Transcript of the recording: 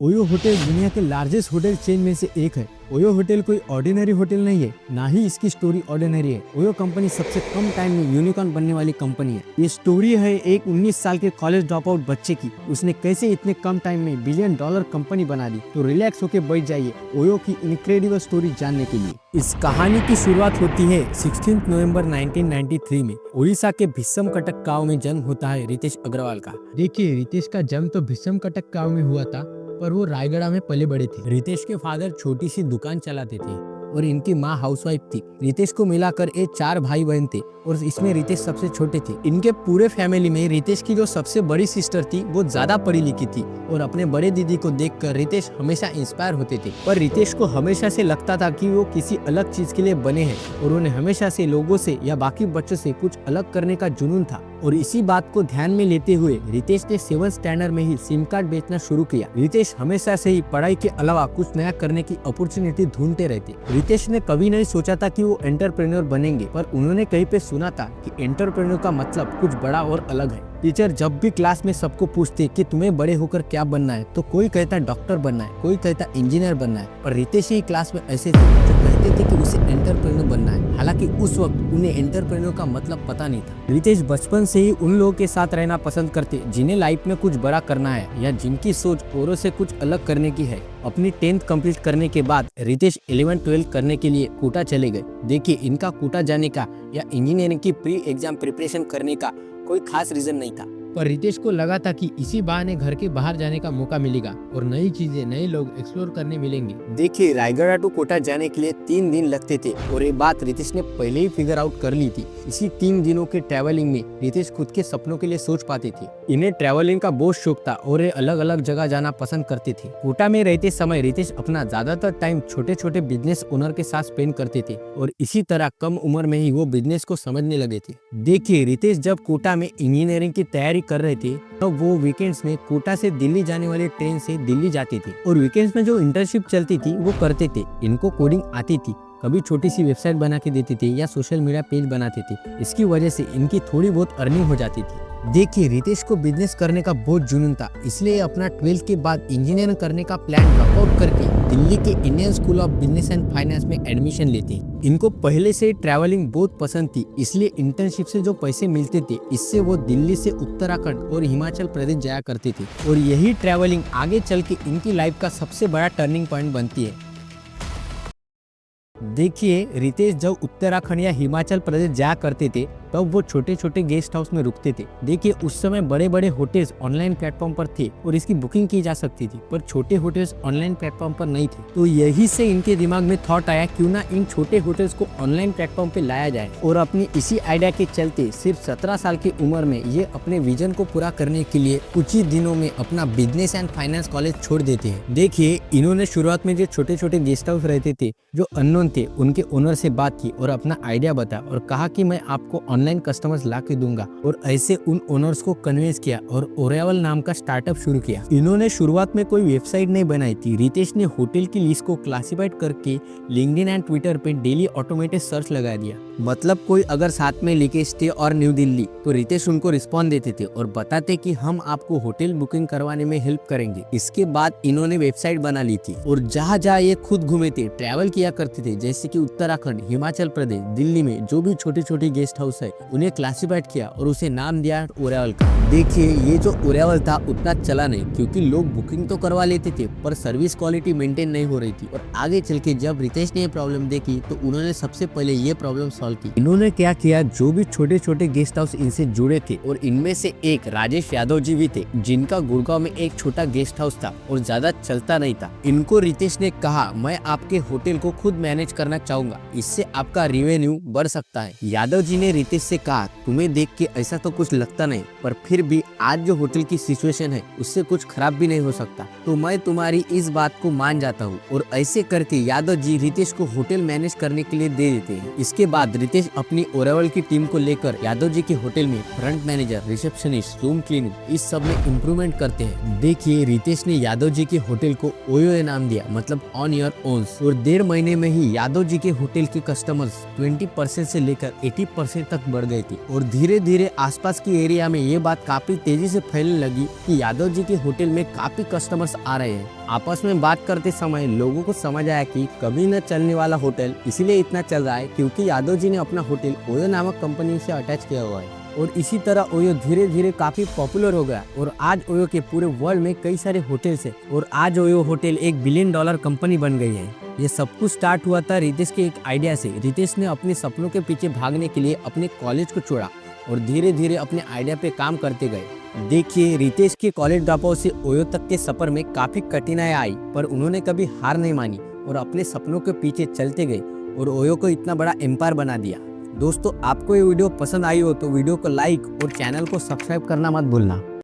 OYO hotel दुनिया के largest hotel chain में से एक है। ओयो होटल कोई ऑर्डिनरी होटल नहीं है, ना ही इसकी स्टोरी ऑर्डिनरी है। ओयो कंपनी सबसे कम टाइम में यूनिकॉर्न बनने वाली कंपनी है। ये स्टोरी है एक 19 साल के कॉलेज ड्रॉप आउट बच्चे की। उसने कैसे इतने कम टाइम में बिलियन डॉलर कंपनी बना दी। तो रिलैक्स होके बैठ जाइए ओयो की इनक्रेडिबल स्टोरी जानने के लिए। इस कहानी की शुरुआत होती है 16 नवंबर 1993 में। उड़ीसा के भिस्सम कटक गांव में जन्म होता है रितेश अग्रवाल का। देखिए, रितेश का जन्म तो भिस्सम कटक गांव में हुआ था, पर वो रायगढ़ में पले बड़े थे। रितेश के फादर छोटी सी दुकान चलाते थे और इनकी माँ हाउसवाइफ थी। रितेश को मिलाकर ये 4 भाई बहन थे और इसमें रितेश सबसे छोटे थे। इनके पूरे फैमिली में रितेश की जो सबसे बड़ी सिस्टर थी वो ज्यादा पढ़ी लिखी थी और अपने बड़े दीदी को देखकर रितेश हमेशा इंस्पायर होते थे। पर रितेश को हमेशा से लगता था कि वो किसी अलग चीज के लिए बने हैं और उन्हें हमेशा से लोगों से या बाकी बच्चों से कुछ अलग करने का जुनून था। और इसी बात को ध्यान में लेते हुए रितेश ने 7th स्टैंडर्ड में ही सिम कार्ड बेचना शुरू किया। रितेश हमेशा से ही पढ़ाई के अलावा कुछ नया करने की अपॉर्चुनिटी ढूंढते रहते। रितेश ने कभी नहीं सोचा था कि वो एंटरप्रेन्योर बनेंगे, पर उन्होंने कहीं पे सुना था कि एंटरप्रेन्योर का मतलब कुछ बड़ा और अलग है। टीचर जब भी क्लास में सबको पूछते कि तुम्हें बड़े होकर क्या बनना है, तो कोई कहता डॉक्टर बनना है, कोई कहता इंजीनियर बनना है, पर रितेश ही क्लास में ऐसे थे जो कहते थे कि उसे एंटरप्रेन्योर बनना है। हालांकि उस वक्त उन्हें एंटरप्रेन्योर का मतलब पता नहीं था। रितेश बचपन से ही उन लोगों के साथ रहना पसंद करते जिन्हें लाइफ में कुछ बड़ा करना है या जिनकी सोच औरों से कुछ अलग करने की है। अपनी 10th कंप्लीट करने के बाद रितेश 11-12 करने के लिए कोटा चले गए। देखिए, इनका कोटा जाने का या इंजीनियरिंग की प्री एग्जाम प्रिपरेशन करने का कोई खास रीजन नहीं था, पर रितेश को लगा था कि इसी बहाने घर के बाहर जाने का मौका मिलेगा और नई चीजें, नए लोग एक्सप्लोर करने मिलेंगे। देखिए, रायगढ़ टू कोटा जाने के लिए 3 दिन लगते थे और ये बात रितेश ने पहले ही फिगर आउट कर ली थी। इसी 3 दिनों के ट्रैवलिंग में रितेश खुद के सपनों के लिए सोच पाते थे। इन्हें ट्रैवलिंग का बहुत शौक था और ये अलग अलग जगह जाना पसंद करते थे। कोटा में रहते समय रितेश अपना ज्यादातर टाइम छोटे छोटे बिजनेस ओनर के साथ स्पेंड करते थे और इसी तरह कम उम्र में ही वो बिजनेस को समझने लगे थे। देखिए, रितेश जब कोटा में इंजीनियरिंग की तैयारी कर रहे थे तो वो वीकेंड्स में कोटा से दिल्ली जाने वाले ट्रेन से दिल्ली जाते थे और वीकेंड्स में जो इंटर्नशिप चलती थी वो करते थे। इनको कोडिंग आती थी, कभी छोटी सी वेबसाइट बना के देते थे या सोशल मीडिया पेज बनाते थे। इसकी वजह से इनकी थोड़ी बहुत अर्निंग हो जाती थी। देखिए, रितेश को बिजनेस करने का बहुत जुनून था, इसलिए अपना 12th के बाद इंजीनियरिंग करने का प्लान ड्रॉपआउट करके दिल्ली के Indian school of business and finance में एडमिशन लेते। इनको पहले से ट्रैवलिंग बहुत पसंद थी, इसलिए इंटर्नशिप से जो पैसे मिलते थे इससे वो दिल्ली से उत्तराखंड और हिमाचल प्रदेश जाया करते थे और यही ट्रैवलिंग आगे चल के इनकी लाइफ का सबसे बड़ा टर्निंग पॉइंट बनती है। देखिए, रितेश जब उत्तराखंड या हिमाचल प्रदेश जाया करते थे तब वो छोटे छोटे गेस्ट हाउस में रुकते थे। देखिए, उस समय बड़े बड़े होटल्स ऑनलाइन प्लेटफॉर्म पर थे और इसकी बुकिंग की जा सकती थी, पर छोटे होटल्स ऑनलाइन प्लेटफॉर्म पर नहीं थे। तो यही से इनके दिमाग में थॉट आया क्यों ना इन छोटे होटल्स को ऑनलाइन प्लेटफॉर्म पे लाया जाए और अपनी इसी आइडिया के चलते सिर्फ 17 साल की उम्र में ये अपने विजन को पूरा करने के लिए कुछ ही दिनों में अपना बिजनेस एंड फाइनेंस कॉलेज छोड़ देते हैं। देखिए, इन्होंने शुरुआत में जो छोटे छोटे गेस्ट हाउस रहते थे जो अननोन थे उनके ओनर से बात की और अपना आइडिया बताया और कहा कि मैं आपको ऑनलाइन कस्टमर्स ला के दूंगा और ऐसे उन ओनर्स को कन्विंस किया और ओरेवल नाम का स्टार्टअप शुरू किया। इन्होंने शुरुआत में कोई वेबसाइट नहीं बनाई थी। रितेश ने होटल की लिस्ट को क्लासिफाइड करके लिंक्डइन एंड ट्विटर पे डेली ऑटोमेटेड सर्च लगा दिया। मतलब कोई अगर साथ में लिखे स्टे और न्यू दिल्ली तो रितेश उनको रिस्पॉन्ड देते थे और बताते कि हम आपको होटल बुकिंग करवाने में हेल्प करेंगे। इसके बाद इन्होंने वेबसाइट बना ली थी और जहाँ जहाँ ये खुद घूमे थे, ट्रैवल किया करते थे, जैसे कि उत्तराखंड, हिमाचल प्रदेश, दिल्ली में जो भी छोटे छोटे गेस्ट हाउस है उन्हें क्लासिफाइड किया और उसे नाम दिया ओरेवल का। देखिए, ये जो ओरेवल था उतना चला नहीं क्योंकि लोग बुकिंग तो करवा लेते थे पर सर्विस क्वालिटी मेंटेन नहीं हो रही थी। और आगे चल के जब रितेश ने ये प्रॉब्लम देखी तो उन्होंने सबसे पहले ये प्रॉब्लम सॉल्व की। इन्होंने क्या किया, जो भी छोटे छोटे गेस्ट हाउस इनसे जुड़े थे और इनमें से एक राजेश यादव जी भी थे जिनका गुड़गांव में एक छोटा गेस्ट हाउस था और ज्यादा चलता नहीं था। इनको रितेश ने कहा, मैं आपके होटल को खुद मैनेज करना चाहूंगा, इससे आपका रेवेन्यू बढ़ सकता है। यादव जी ने रितेश से कहा, तुम्हें देख के ऐसा तो कुछ लगता नहीं, पर फिर भी आज जो होटल की सिचुएशन है उससे कुछ खराब भी नहीं हो सकता, तो मैं तुम्हारी इस बात को मान जाता हूँ। और ऐसे करके यादव जी रितेश को होटल मैनेज करने के लिए दे देते हैं। इसके बाद रितेश अपनी ओरेवल की टीम को लेकर यादव जी के होटल में front manager, receptionist, room cleaning इस सब में इम्प्रूवमेंट करते हैं। देखिए, रितेश ने यादव जी के होटल को ओयो नाम दिया, मतलब ऑन योर ओन्स, और 1.5 महीने में ही यादव जी के होटल के कस्टमर्स 20% से लेकर 80% तक बढ़ गई थी और धीरे धीरे आसपास की एरिया में ये बात काफी तेजी से फैलने लगी कि यादव जी के होटल में काफी कस्टमर्स आ रहे हैं। आपस में बात करते समय लोगों को समझ आया कि कभी न चलने वाला होटल इसलिए इतना चल रहा है क्योंकि यादव जी ने अपना होटल ओयो नामक कंपनी से अटैच किया हुआ है। और इसी तरह ओयो धीरे धीरे काफी पॉपुलर हो गया और आज ओयो के पूरे वर्ल्ड में कई सारे होटल्स हैं और आज ओयो होटल $1 बिलियन कंपनी बन गई है। ये सब कुछ स्टार्ट हुआ था रितेश के एक आइडिया से। रितेश ने अपने सपनों के पीछे भागने के लिए अपने कॉलेज को छोड़ा और धीरे धीरे अपने आइडिया पे काम करते गए। देखिए, रितेश के कॉलेज ड्रॉपआउट से ओयो तक के सफर में काफी कठिनाई आई, पर उन्होंने कभी हार नहीं मानी और अपने सपनों के पीछे चलते गए और ओयो को इतना बड़ा एम्पायर बना दिया। दोस्तों, आपको ये वीडियो पसंद आई हो तो वीडियो को लाइक और चैनल को सब्सक्राइब करना मत भूलना।